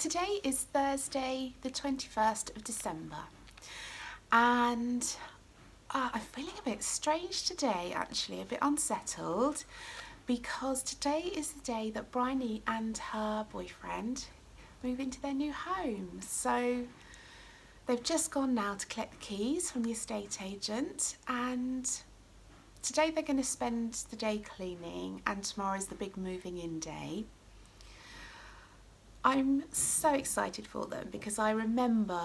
Today is Thursday the 21st of December and I'm feeling a bit strange today, actually, a bit unsettled, because today is the day that Bryony and her boyfriend move into their new home. So they've just gone now to collect the keys from the estate agent, and today they're going to spend the day cleaning and tomorrow is the big moving in day. I'm so excited for them because I remember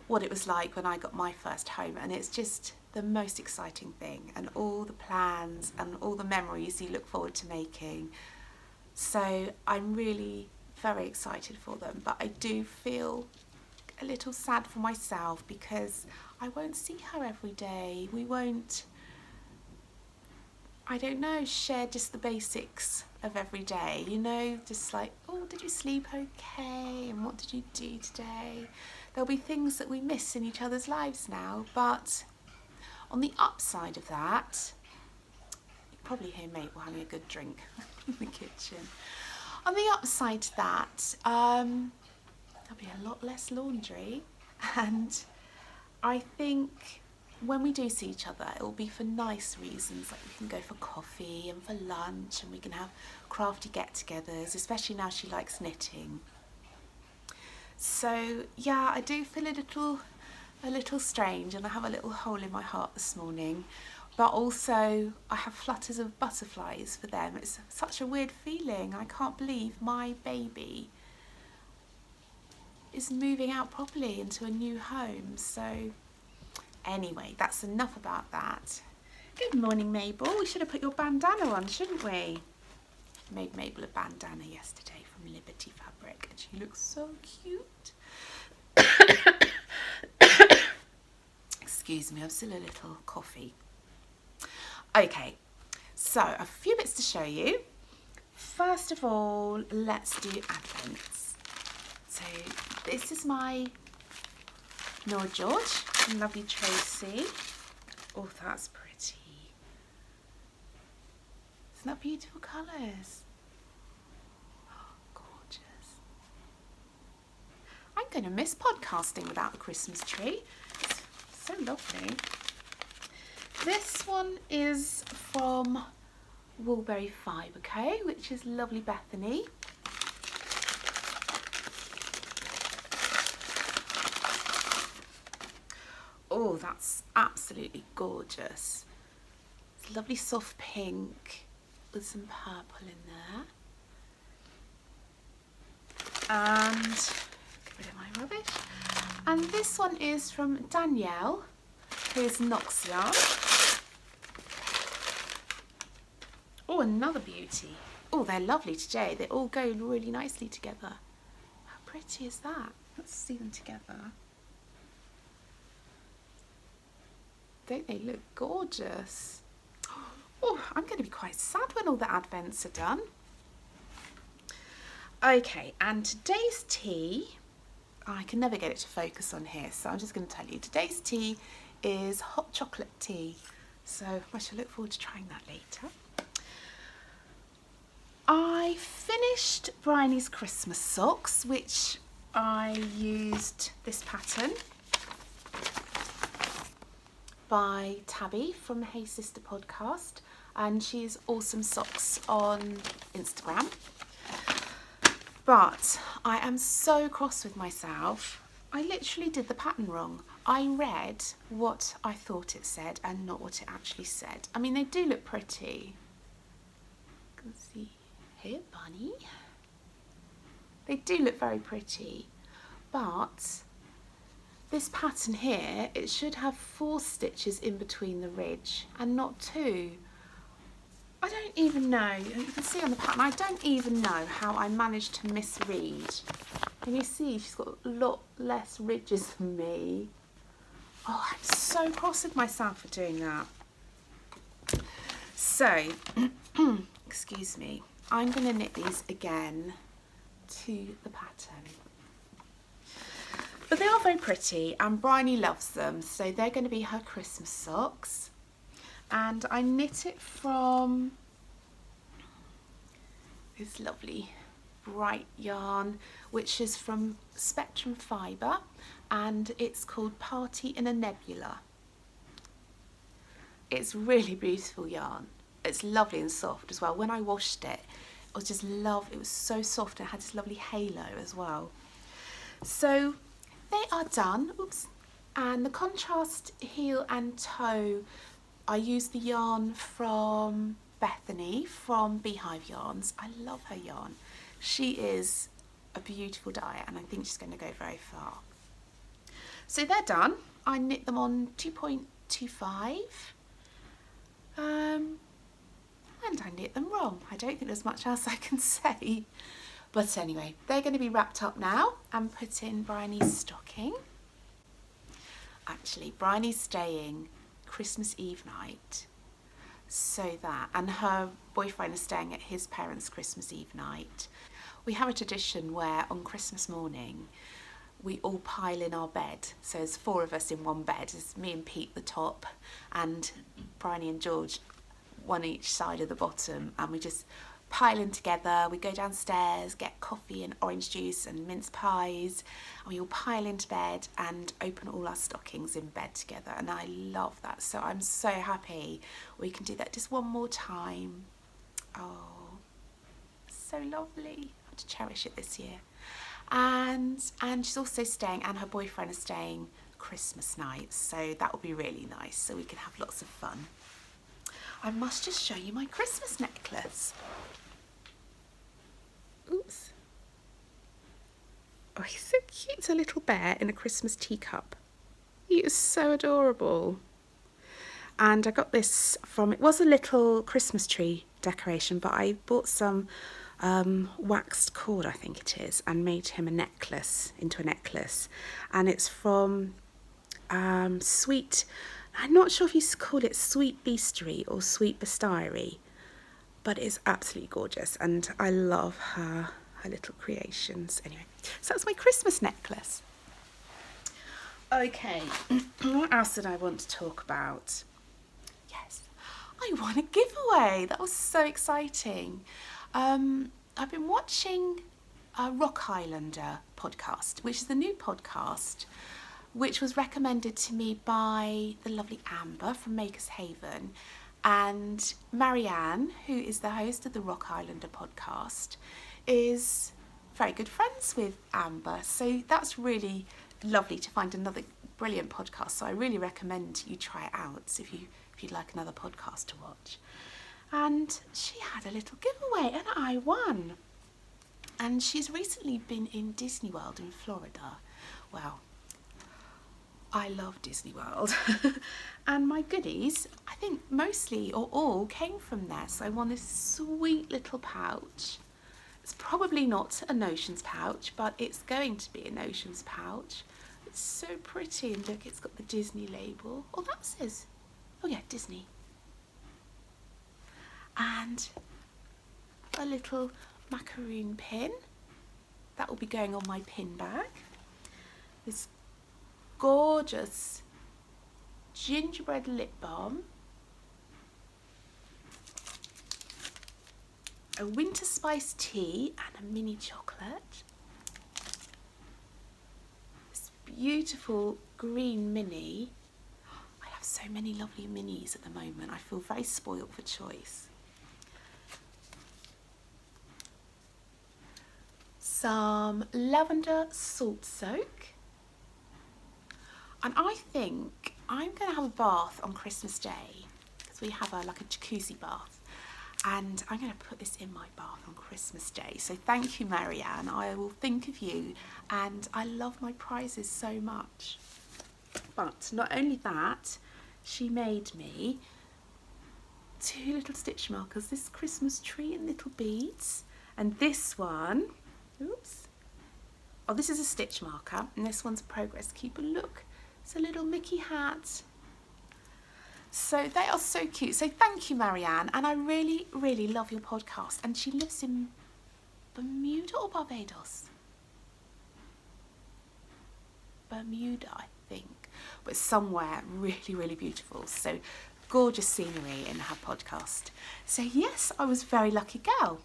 what it was like when I got my first home, and it's just the most exciting thing, and all the plans and all the memories you look forward to making. So I'm really very excited for them, but I do feel a little sad for myself because I won't see her every day. We won't, I don't know, share just the basics of every day, you know, just like, oh, did you sleep okay, and what did you do today? There'll be things that we miss in each other's lives now, but on the upside of that, you probably hear Mabel having a good drink in the kitchen. On the upside to that, there'll be a lot less laundry, and I think when we do see each other, it will be for nice reasons, like we can go for coffee and for lunch, and we can have crafty get-togethers, especially now she likes knitting. So yeah, I do feel a little strange, and I have a little hole in my heart this morning, but also I have flutters of butterflies for them. It's such a weird feeling. I can't believe my baby is moving out properly into a new home. So anyway, that's enough about that. Good morning, Mabel. We should have put your bandana on, shouldn't we? Made Mabel a bandana yesterday from Liberty Fabric, and she looks so cute. Excuse me, I'm still a little coffee. Okay, so a few bits to show you. First of all, let's do Advents. So this is my Nora George, lovely Tracy. Oh, that's pretty. Isn't that beautiful colours? Oh, gorgeous. I'm going to miss podcasting without the Christmas tree. It's so lovely. This one is from Woolberry 5, okay, which is lovely Bethany. Oh, that's absolutely gorgeous. It's a lovely soft pink with some purple in there. And get rid of my rubbish. And this one is from Danielle, who is Noxia. Oh, another beauty. Oh, they're lovely today. They all go really nicely together. How pretty is that? Let's see them together. Don't they look gorgeous? Oh, I'm going to be quite sad when all the Advents are done. Okay, and today's tea, I can never get it to focus on here, so I'm just going to tell you. Today's tea is hot chocolate tea, so I shall look forward to trying that later. I finished Bryony's Christmas socks, which I used this pattern by Tabby from the Hey Sister podcast, and she's awesome socks on Instagram. But I am so cross with myself. I literally did the pattern wrong. I read what I thought it said and not what it actually said. I mean, they do look pretty. You can see here, bunny. They do look very pretty, but this pattern here, it should have 4 stitches in between the ridge and not 2. I don't even know, you can see on the pattern, I don't even know how I managed to misread. Can you see she's got a lot less ridges than me? Oh, I'm so cross with myself for doing that. So, excuse me, I'm going to knit these again to the pattern. But they are very pretty, and Bryony loves them, so they're going to be her Christmas socks. And I knit it from this lovely bright yarn, which is from Spectrum Fibre, and it's called Party in a Nebula. It's really beautiful yarn. It's lovely and soft as well. When I washed it, it was just it was so soft, and it had this lovely halo as well. So they are done. Oops. And the contrast heel and toe, I used the yarn from Bethany from Beehive Yarns. I love her yarn. She is a beautiful dyer, and I think she's going to go very far. So they're done. I knit them on 2.25. And I knit them wrong. I don't think there's much else I can say. But anyway, they're going to be wrapped up now and put in Bryony's stocking. Actually, Bryony's staying Christmas Eve night. And her boyfriend is staying at his parents' Christmas Eve night. We have a tradition where on Christmas morning we all pile in our bed. So there's 4 of us in one bed. It's me and Pete the top, and Bryony and George one each side of the bottom, and we just pile in together. We go downstairs, get coffee and orange juice and mince pies, and we all pile into bed and open all our stockings in bed together, and I love that. So I'm so happy we can do that just one more time. Oh, so lovely. I have to cherish it this year. And she's also staying, and her boyfriend is staying Christmas night, so that will be really nice, so we can have lots of fun. I must just show you my Christmas necklace. Oops. Oh, he's so cute. It's a little bear in a Christmas teacup. He is so adorable. And I got this from, it was a little Christmas tree decoration, but I bought some waxed cord, I think it is, and made him a necklace, into a necklace. And it's from Sweet, I'm not sure if you call it Sweet Beastery or Sweet Bestiary, but it's absolutely gorgeous, and I love her little creations. Anyway, so that's my Christmas necklace. Okay, what else did I want to talk about? Yes, I won a giveaway. That was so exciting. I've been watching a Rock Islander podcast, which is the new podcast, which was recommended to me by the lovely Amber from Makers Haven, and Marianne, who is the host of the Rock Islander podcast, is very good friends with Amber. So that's really lovely to find another brilliant podcast. So I really recommend you try it out if you'd like another podcast to watch. And she had a little giveaway, and I won. And she's recently been in Disney World in Florida. Well, I love Disney World. And my goodies, I think mostly or all came from there. So I won this sweet little pouch. It's probably not a Notions pouch, but it's going to be a Notions pouch. It's so pretty, and look, it's got the Disney label. Oh, that says, oh yeah, Disney. And a little macaroon pin. That will be going on my pin bag. This gorgeous gingerbread lip balm, a winter spice tea, and a mini chocolate. This beautiful green mini. I have so many lovely minis at the moment. I feel very spoiled for choice. Some lavender salt soak. And I think I'm going to have a bath on Christmas Day, because we have like a jacuzzi bath, and I'm going to put this in my bath on Christmas Day. So thank you, Marianne. I will think of you, and I love my prizes so much. But not only that, she made me 2 little stitch markers, this Christmas tree and little beads, and this one, oops, oh, this is a stitch marker, and this one's a progress keeper. Look, it's a little Mickey hat. So they are so cute. So thank you, Marianne. And I really, really love your podcast. And she lives in Bermuda or Barbados? Bermuda, I think. But somewhere really, really beautiful. So gorgeous scenery in her podcast. So yes, I was a very lucky girl.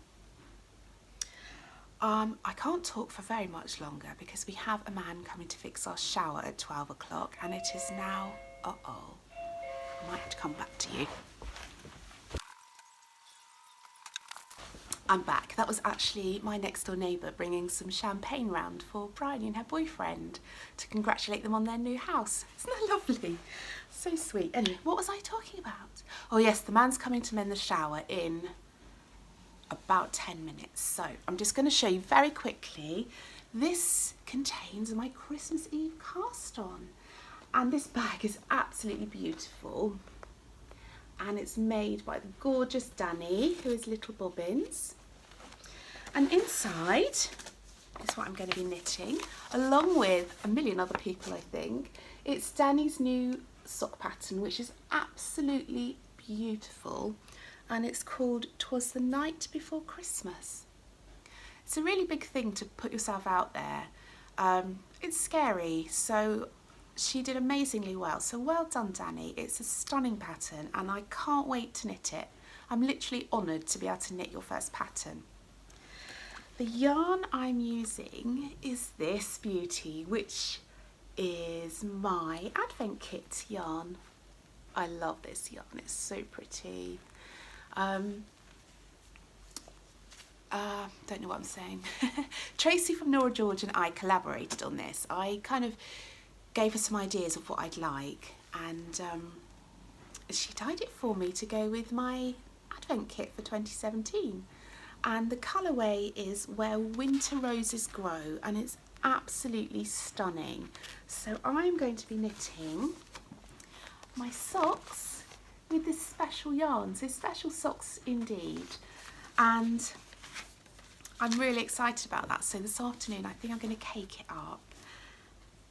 I can't talk for very much longer because we have a man coming to fix our shower at 12 o'clock and it is now, uh-oh, I might have to come back to you. I'm back. That was actually my next door neighbour bringing some champagne round for Bryony and her boyfriend to congratulate them on their new house. Isn't that lovely? So sweet. Anyway, what was I talking about? Oh yes, the man's coming to mend the shower in about 10 minutes. So I'm just going to show you very quickly. This contains my Christmas Eve cast on. And this bag is absolutely beautiful. And it's made by the gorgeous Danny, who is Little Bobbins. And inside is what I'm going to be knitting, along with a million other people, I think. It's Danny's new sock pattern, which is absolutely beautiful. And it's called 'Twas the Night Before Christmas. It's a really big thing to put yourself out there. It's scary, so she did amazingly well. So well done, Danny. It's a stunning pattern and I can't wait to knit it. I'm literally honoured to be able to knit your first pattern. The yarn I'm using is this beauty, which is my Advent Kit yarn. I love this yarn, it's so pretty. Don't know what I'm saying. Tracy from Nora, George and I collaborated on this. I kind of gave her some ideas of what I'd like and she dyed it for me to go with my Advent Kit for 2017. And the colourway is Where Winter Roses Grow and it's absolutely stunning. So I'm going to be knitting my socks with this special yarn, so special socks indeed. And I'm really excited about that. So this afternoon I think I'm going to cake it up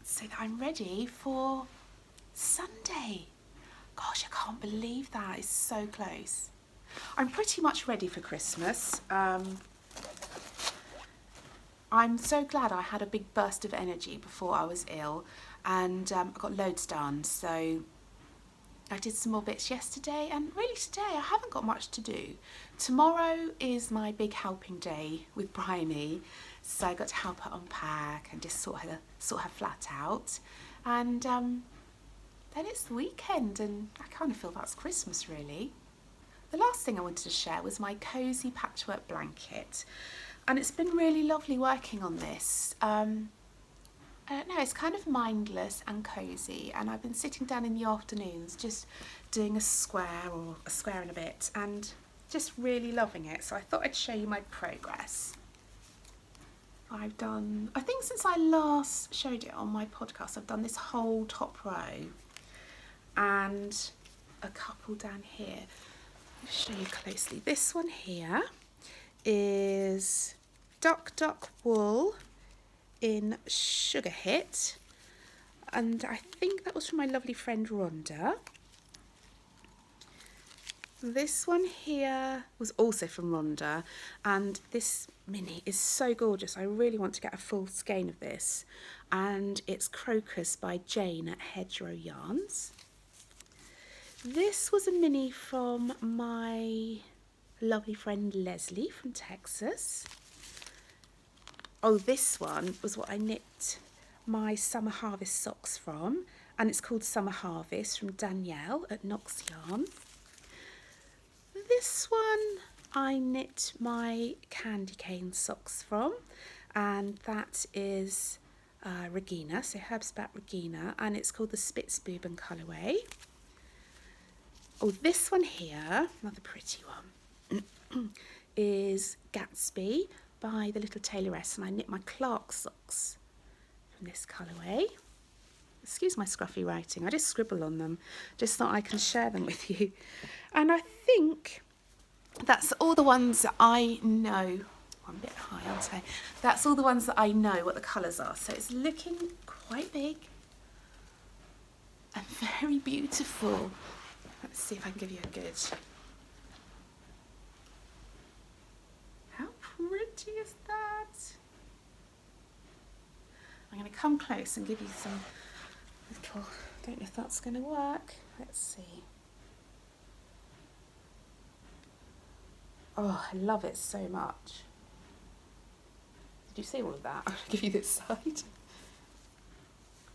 so that I'm ready for Sunday. Gosh, I can't believe that, it's so close. I'm pretty much ready for Christmas. I'm so glad I had a big burst of energy before I was ill and I got loads done. So I did some more bits yesterday and really today I haven't got much to do. Tomorrow is my big helping day with Bryony, so I got to help her unpack and just sort her flat out. And then it's the weekend and I kind of feel that's Christmas really. The last thing I wanted to share was my cosy patchwork blanket, and it's been really lovely working on this. I don't know, it's kind of mindless and cosy, and I've been sitting down in the afternoons just doing a square or a square and a bit and just really loving it. So I thought I'd show you my progress. I think since I last showed it on my podcast, I've done this whole top row and a couple down here. I'll show you closely. This one here is Duck Wool in Sugar Hit, and I think that was from my lovely friend Rhonda. This one here was also from Rhonda, and this mini is so gorgeous. I really want to get a full skein of this, and it's Crocus by Jane at Hedgerow Yarns. This was a mini from my lovely friend Leslie from Texas. Oh, this one was what I knit my Summer Harvest socks from, and it's called Summer Harvest from Danielle at Knox Yarn. This one I knit my candy cane socks from, and that is Regina, so Herbsbat Regina, and it's called the Spitzbuben colourway. Oh, this one here, another pretty one, is Gatsby by the Little Tailoress, and I knit my Clark socks from this colourway. Excuse my scruffy writing, I just scribble on them, just thought I can share them with you. And I think that's all the ones that I know. I'm a bit high, aren't I? That's all the ones that I know what the colours are. So it's looking quite big and very beautiful. Let's see if I can give you a good. How pretty is that? I'm going to come close and give you some little, I don't know if that's going to work. Let's see. Oh, I love it so much. you see all of that? I'll give you this side.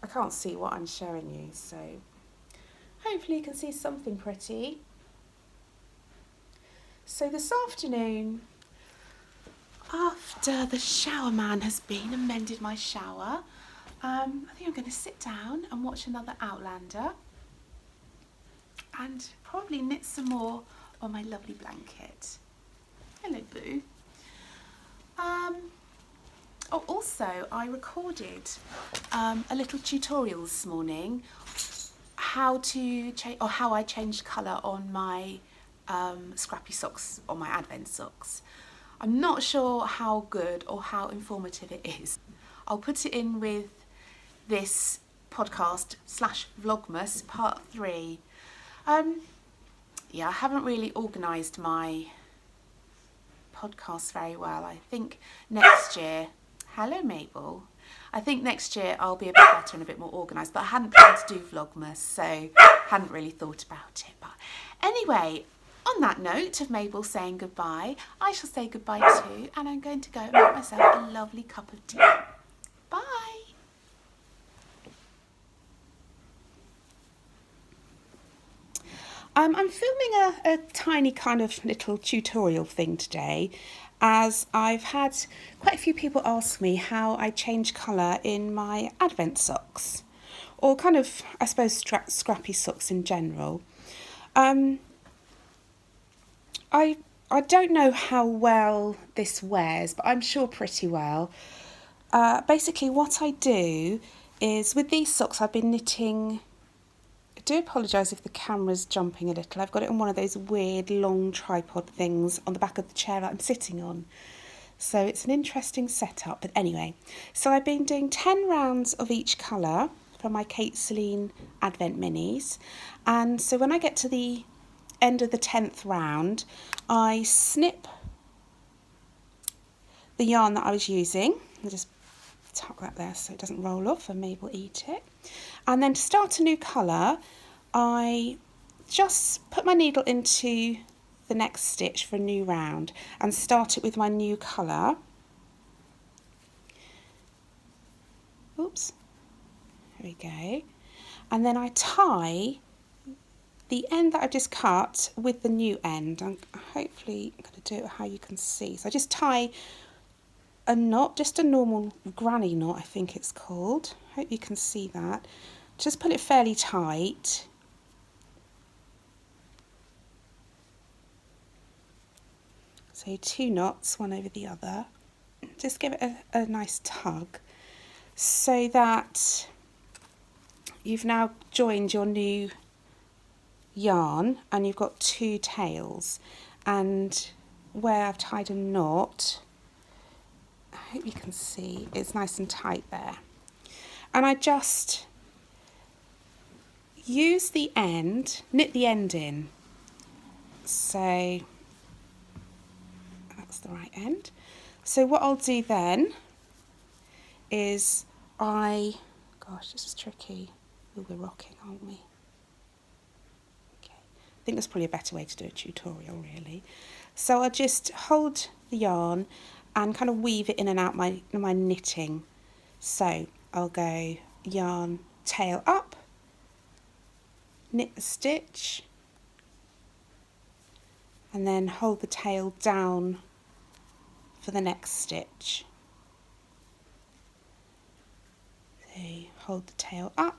I can't see what I'm showing you, so hopefully you can see something pretty. So this afternoon, after the shower man has been and mended my shower, I think I'm going to sit down and watch another Outlander and probably knit some more on my lovely blanket. Hello, Boo. Oh, also, I recorded a little tutorial this morning how I changed colour on my scrappy socks, on my advent socks. I'm not sure how good or how informative it is. I'll put it in with this podcast / Vlogmas part 3. Yeah, I haven't really organised my podcast very well. I think next year, hello Mabel, I think next year I'll be a bit better and a bit more organised, but I hadn't planned to do Vlogmas, so hadn't really thought about it. But anyway, on that note of Mabel saying goodbye, I shall say goodbye too, and I'm going to go and make myself a lovely cup of tea. Bye! I'm filming a tiny kind of little tutorial thing today, as I've had quite a few people ask me how I change colour in my advent socks, or kind of, I suppose, scrappy socks in general. I don't know how well this wears, but I'm sure pretty well. Basically what I do is, with these socks I've been knitting, I do apologise if the camera's jumping a little, I've got it on one of those weird long tripod things on the back of the chair that I'm sitting on. So it's an interesting setup, but anyway. So I've been doing 10 rounds of each colour for my Kate Celine Advent Minis, and so when I get to the end of the 10th round, I snip the yarn that I was using. I'll just tuck that there so it doesn't roll off and Mabel eat it. And then to start a new colour, I just put my needle into the next stitch for a new round and start it with my new colour. Oops, there we go. And then I tie the end that I've just cut with the new end. I'm hopefully going to do it how you can see. So I just tie a knot, just a normal granny knot, I think it's called. Hope you can see that. Just pull it fairly tight. So 2 knots, one over the other. Just give it a nice tug so that you've now joined your new yarn and you've got 2 tails, and where I've tied a knot, I hope you can see, it's nice and tight there. And I just use the end, knit the end in. So that's the right end. So what I'll do then is gosh, this is tricky. Ooh, we're rocking, aren't we? Okay, I think that's probably a better way to do a tutorial, really. So I'll just hold the yarn and kind of weave it in and out my knitting. So I'll go yarn, tail up, knit the stitch, and then hold the tail down for the next stitch. So hold the tail up,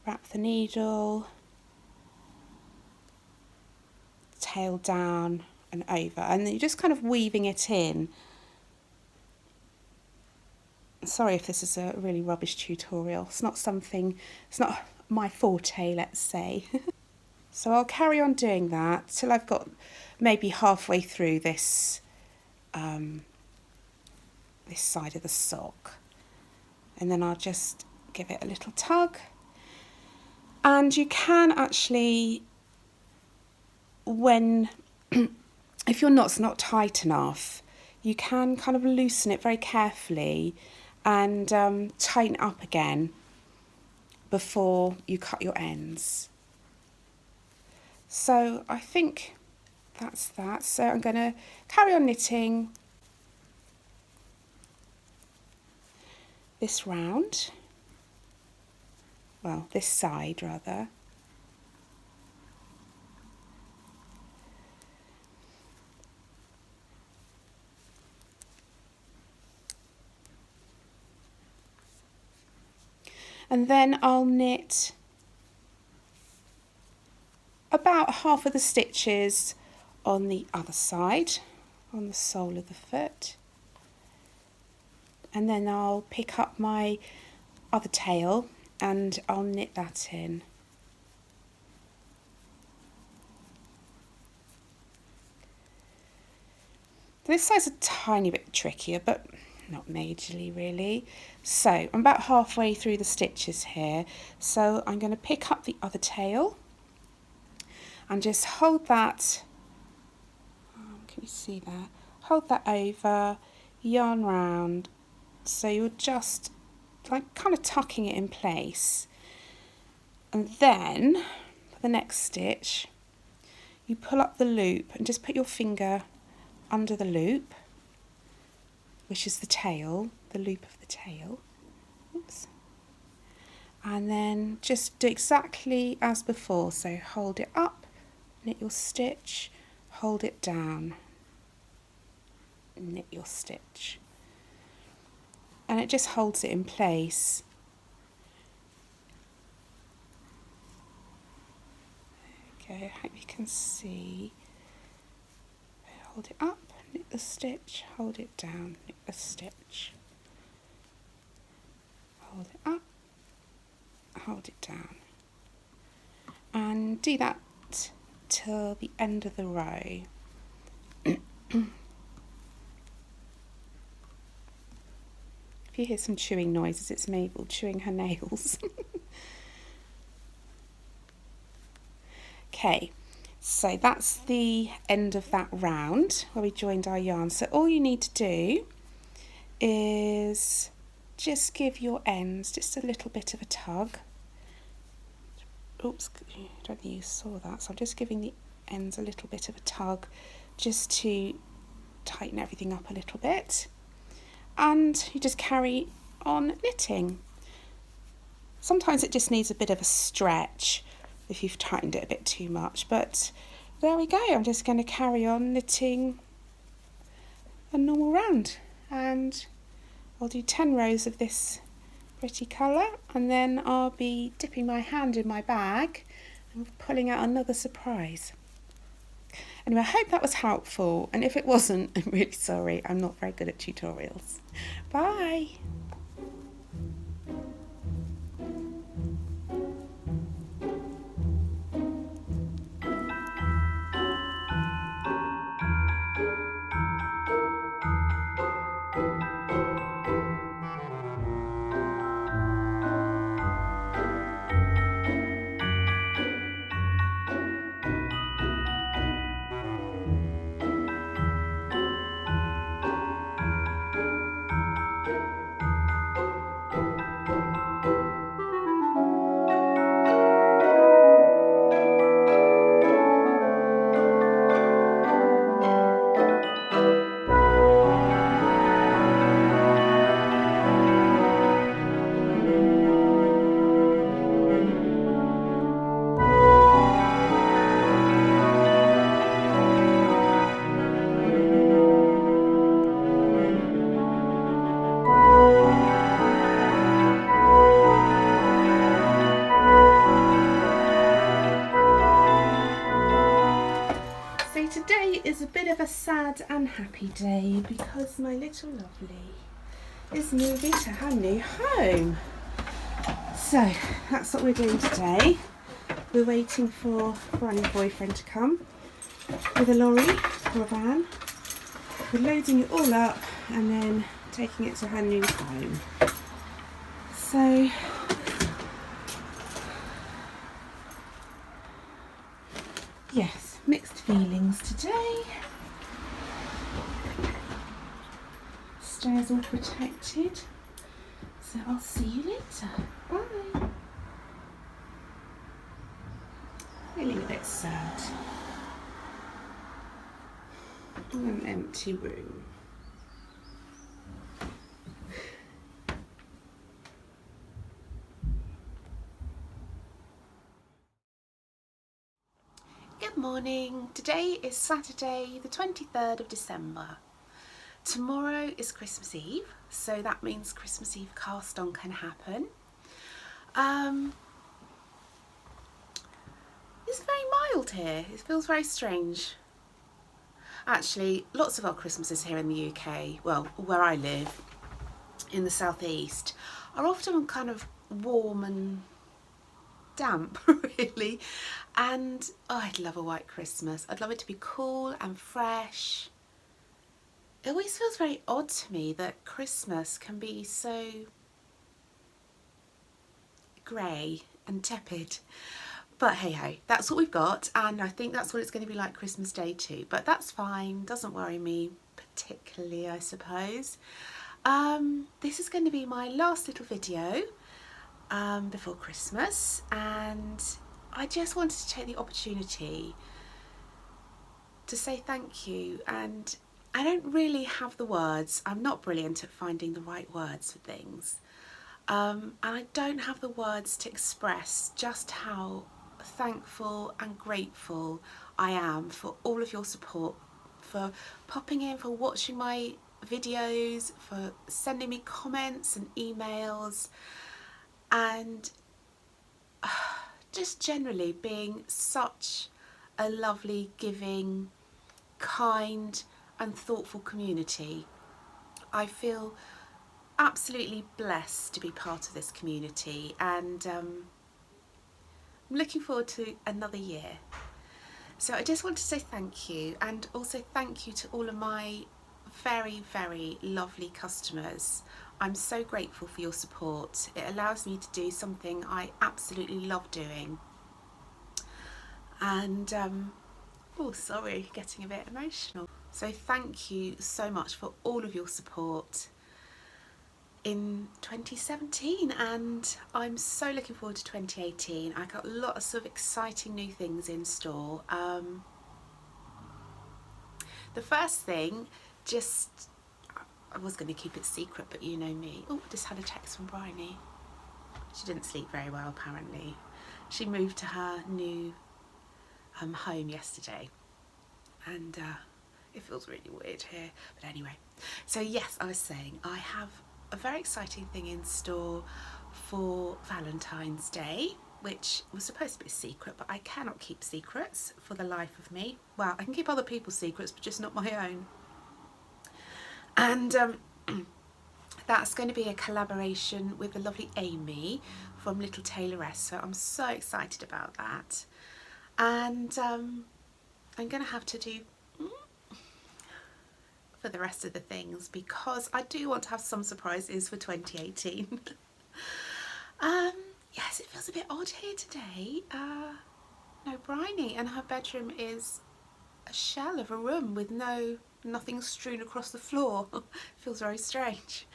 wrap the needle, tail down and over, and then you're just kind of weaving it in. Sorry if this is a really rubbish tutorial. It's not my forte, let's say. So I'll carry on doing that till I've got maybe halfway through this this side of the sock, and then I'll just give it a little tug. And you can actually, if your knot's not tight enough, you can kind of loosen it very carefully and tighten it up again before you cut your ends. So I think that's that. So I'm going to carry on knitting this round, well, this side rather. And then I'll knit about half of the stitches on the other side, on the sole of the foot. And then I'll pick up my other tail and I'll knit that in. This side's a tiny bit trickier, but not majorly really. So I'm about halfway through the stitches here, so I'm going to pick up the other tail and just hold that, can you see there, hold that over, yarn round, so you're just like kind of tucking it in place, and then for the next stitch you pull up the loop and just put your finger under the loop, which is the tail, the loop of the tail. Oops. And then just do exactly as before, so hold it up, knit your stitch, hold it down, knit your stitch, and it just holds it in place. Okay, I hope you can see. Hold it up, knit the stitch, hold it down, knit the stitch, hold it up, hold it down, and do that till the end of the row. If you hear some chewing noises, it's Mabel chewing her nails. Okay, so that's the end of that round where we joined our yarn. So all you need to do is just give your ends just a little bit of a tug. Oops, I don't think you saw that. So I'm just giving the ends a little bit of a tug just to tighten everything up a little bit. And you just carry on knitting. Sometimes it just needs a bit of a stretch if you've tightened it a bit too much, but there we go. I'm just going to carry on knitting a normal round, and I'll do 10 rows of this pretty colour, and then I'll be dipping my hand in my bag and pulling out another surprise. Anyway, I hope that was helpful, and if it wasn't, I'm really sorry. I'm not very good at tutorials. Bye! Today is a bit of a sad and happy day because my little lovely is moving to her new home. So that's what we're doing today. We're waiting for Granny's boyfriend to come with a lorry or a van. We're loading it all up and then taking it to her new home. So yes, mixed feelings today. Stairs all protected, so I'll see you later. Bye. Feeling a bit sad. An empty room. Good morning. Today is Saturday the 23rd of December. Tomorrow is Christmas Eve, so that means Christmas Eve cast on can happen. It's very mild here. It feels very strange. Actually, lots of our Christmases here in the UK, well, where I live, in the southeast, are often kind of warm and damp, really. And oh, I'd love a white Christmas. I'd love it to be cool and fresh. It always feels very odd to me that Christmas can be so grey and tepid. But hey ho, that's what we've got, and I think that's what it's going to be like Christmas Day too. But that's fine, doesn't worry me particularly, I suppose. This is going to be my last little video before Christmas, and I just wanted to take the opportunity to say thank you. And I don't really have the words. I'm not brilliant at finding the right words for things, and I don't have the words to express just how thankful and grateful I am for all of your support, for popping in, for watching my videos, for sending me comments and emails, and just generally being such a lovely, giving, kind and thoughtful community. I feel absolutely blessed to be part of this community, and I'm looking forward to another year. So I just want to say thank you, and also thank you to all of my very, very lovely customers. I'm so grateful for your support. It allows me to do something I absolutely love doing. And oh, sorry, getting a bit emotional. So thank you so much for all of your support in 2017, and I'm so looking forward to 2018. I got lots of exciting new things in store. The first thing, I was going to keep it secret, but you know me. Oh, just had a text from Bryony. She didn't sleep very well apparently. She moved to her new home yesterday, and it feels really weird here. But anyway, so yes, I was saying I have a very exciting thing in store for Valentine's Day, which was supposed to be a secret, but I cannot keep secrets for the life of me. Well, I can keep other people's secrets, but just not my own. And that's going to be a collaboration with the lovely Amy from Little Tailoress, so I'm so excited about that. And I'm going to have to do for the rest of the things, because I do want to have some surprises for 2018. Yes, it feels a bit odd here today. No Bryony, and her bedroom is a shell of a room with nothing strewn across the floor. Feels very strange.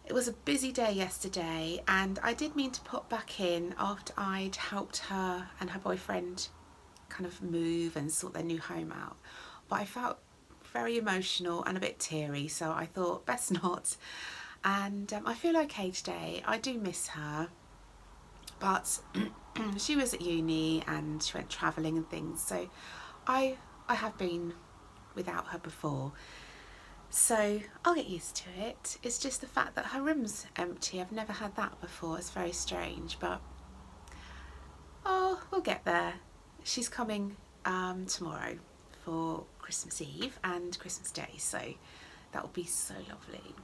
It was a busy day yesterday, and I did mean to pop back in after I'd helped her and her boyfriend kind of move and sort their new home out, but I felt very emotional and a bit teary, so I thought best not. And I feel okay today. I do miss her, but she was at uni and she went travelling and things, so I have been without her before, so I'll get used to it. It's just the fact that her room's empty. I've never had that before. It's very strange, but oh, we'll get there. She's coming tomorrow for Christmas Eve and Christmas Day, so that will be so lovely.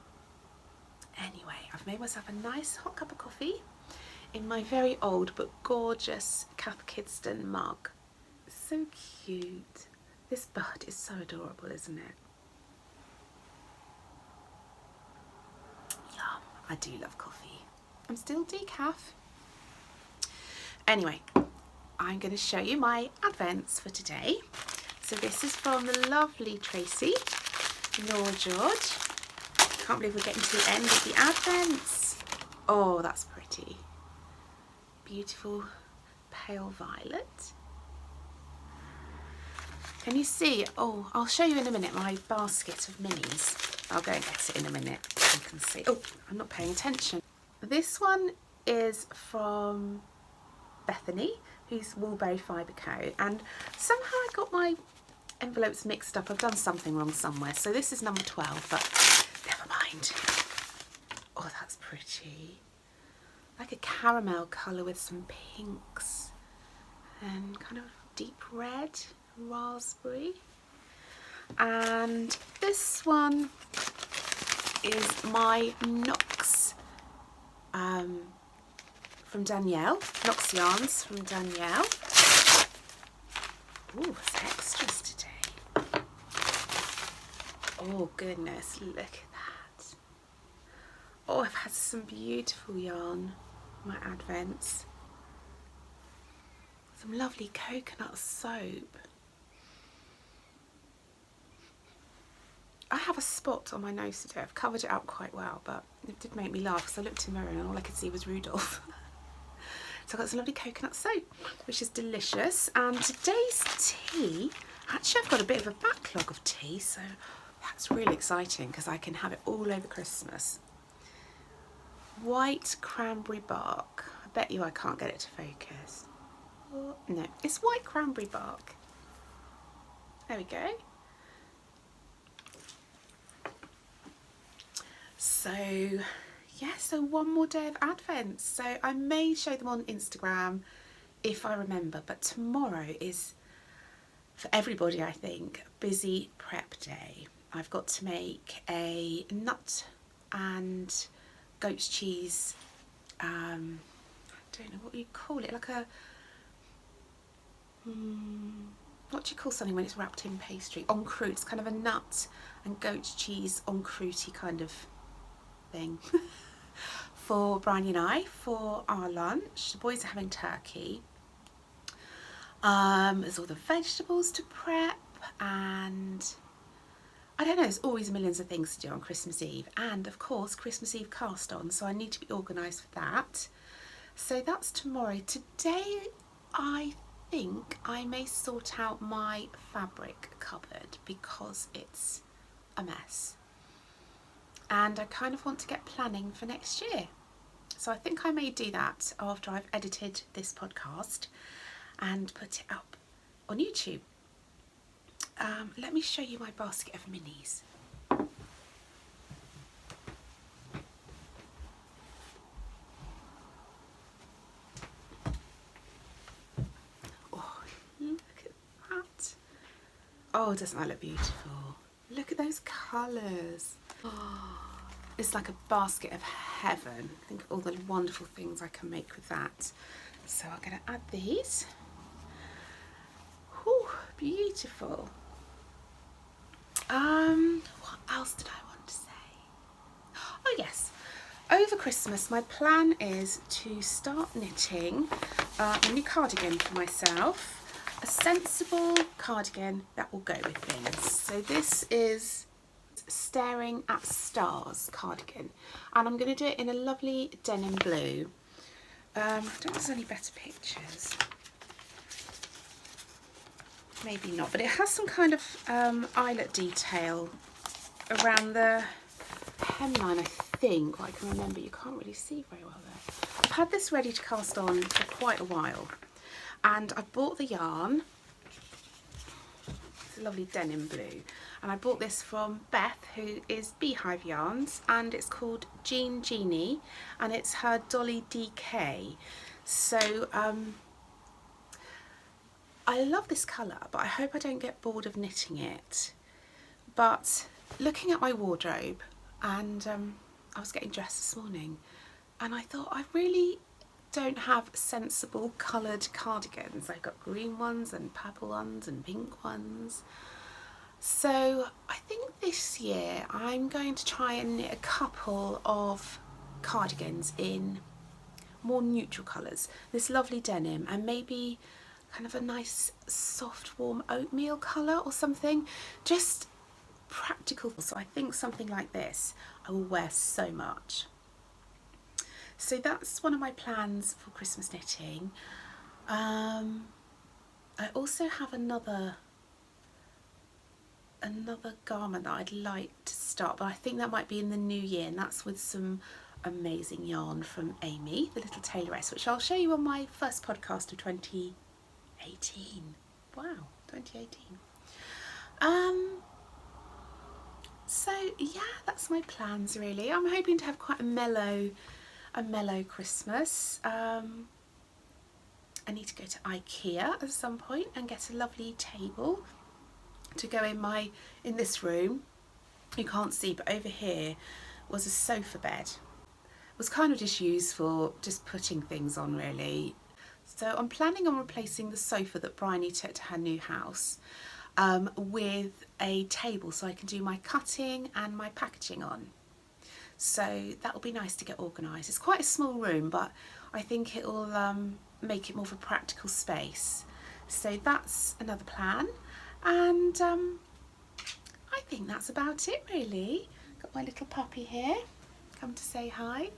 Anyway, I've made myself a nice hot cup of coffee in my very old but gorgeous Cath Kidston mug. So cute. This bird is so adorable, isn't it? Yum. I do love coffee. I'm still decaf. Anyway, I'm going to show you my advents for today. So this is from the lovely Tracy, Laura George. Can't believe we're getting to the end of the advents. Oh, that's pretty. Beautiful pale violet. Can you see? Oh, I'll show you in a minute my basket of minis. I'll go and get it in a minute so you can see. Oh, I'm not paying attention. This one is from Bethany, who's Woolberry Fibre Co. And somehow I got my envelopes mixed up. I've done something wrong somewhere. So this is number 12, but never mind. Oh, that's pretty. Like a caramel colour with some pinks and kind of deep red, raspberry. And this one is my Knox from Danielle, Knox Yarns from Danielle. Oh, there's extras today. Oh goodness, look at that. Oh, I've had some beautiful yarn, my advents. Some lovely coconut soap. I have a spot on my nose today. I've covered it up quite well, but it did make me laugh because I looked in the mirror and all I could see was Rudolph. So I've got some lovely coconut soap, which is delicious. And today's tea, actually I've got a bit of a backlog of tea, so that's really exciting because I can have it all over Christmas. White cranberry bark. I bet you I can't get it to focus. Oh, no, it's white cranberry bark. There we go. So yeah, so one more day of Advent. So I may show them on Instagram if I remember, but tomorrow is, for everybody I think, a busy prep day. I've got to make a nut and goat's cheese, I don't know what you call it, like a, what do you call something when it's wrapped in pastry? En croûte. It's kind of a nut and goat's cheese en croûte kind of thing for Brian and I for our lunch. The boys are having turkey. There's all the vegetables to prep, and I don't know, there's always millions of things to do on Christmas Eve, and of course Christmas Eve cast on, so I need to be organised for that. So that's tomorrow. Today I think I may sort out my fabric cupboard because it's a mess. And I kind of want to get planning for next year. So I think I may do that after I've edited this podcast and put it up on YouTube. Let me show you my basket of minis. Oh, look at that. Oh, doesn't that look beautiful? Look at those colours. Oh, it's like a basket of heaven. Think of all the wonderful things I can make with that. So I'm going to add these. Whew, beautiful. What else did I want to say? Oh yes, over Christmas my plan is to start knitting a new cardigan for myself. A sensible cardigan that will go with things. So this is Staring at Stars cardigan, and I'm going to do it in a lovely denim blue. I don't know if there's any better pictures. Maybe not, but it has some kind of eyelet detail around the hemline, I think. What I can remember, you can't really see very well there. I've had this ready to cast on for quite a while, and I bought the yarn. It's a lovely denim blue. And I bought this from Beth, who is Beehive Yarns, and it's called Jean Genie, and it's her Dolly DK. So I love this colour, but I hope I don't get bored of knitting it. But looking at my wardrobe, and I was getting dressed this morning, and I thought I really don't have sensible coloured cardigans. I've got green ones and purple ones and pink ones. So I think this year I'm going to try and knit a couple of cardigans in more neutral colours. This lovely denim, and maybe kind of a nice soft warm oatmeal colour or something. Just practical. So I think something like this I will wear so much. So that's one of my plans for Christmas knitting. I also have another garment that I'd like to start, but I think that might be in the new year, and that's with some amazing yarn from Amy, the little tailoress, which I'll show you on my first podcast of 2018. Wow, 2018. So yeah, that's my plans really. I'm hoping to have quite a mellow Christmas. I need to go to IKEA at some point and get a lovely table to go in this room. You can't see, but over here was a sofa bed. It was kind of just used for just putting things on really. So I'm planning on replacing the sofa that Bryony took to her new house with a table so I can do my cutting and my packaging on. So that will be nice to get organised. It's quite a small room, but I think it will make it more of a practical space. So that's another plan, and I think that's about it really. Got my little puppy here, come to say hi.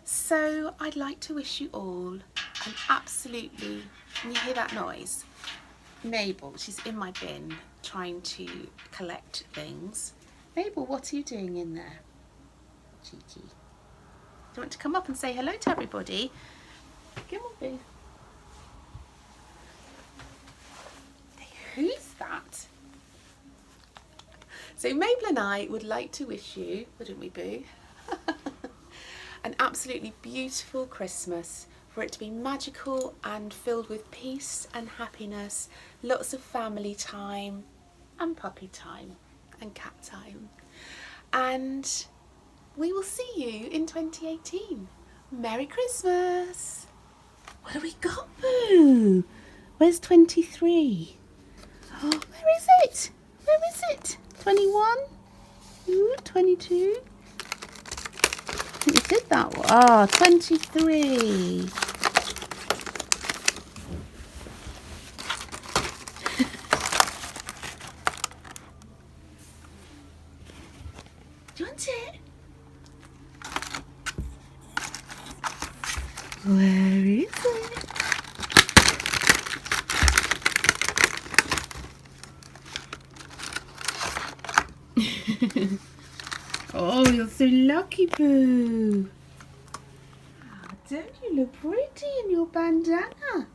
So I'd like to wish you all an absolutely, can you hear that noise? Mabel, she's in my bin trying to collect things. Mabel, what are you doing in there? Cheeky. Do you want to come up and say hello to everybody? Come on, Boo. Who's that? So Mabel and I would like to wish you, wouldn't we, Boo? An absolutely beautiful Christmas, for it to be magical and filled with peace and happiness, lots of family time and puppy time and cat time. And we will see you in 2018. Merry Christmas! What have we got, Boo? Where's 23? Oh, where is it? Where is it? 21? Ooh, 22? I think we did that one. Ah, 23. Do you want it? Where is it? Oh, you're so lucky, Boo. Oh, don't you look pretty in your bandana?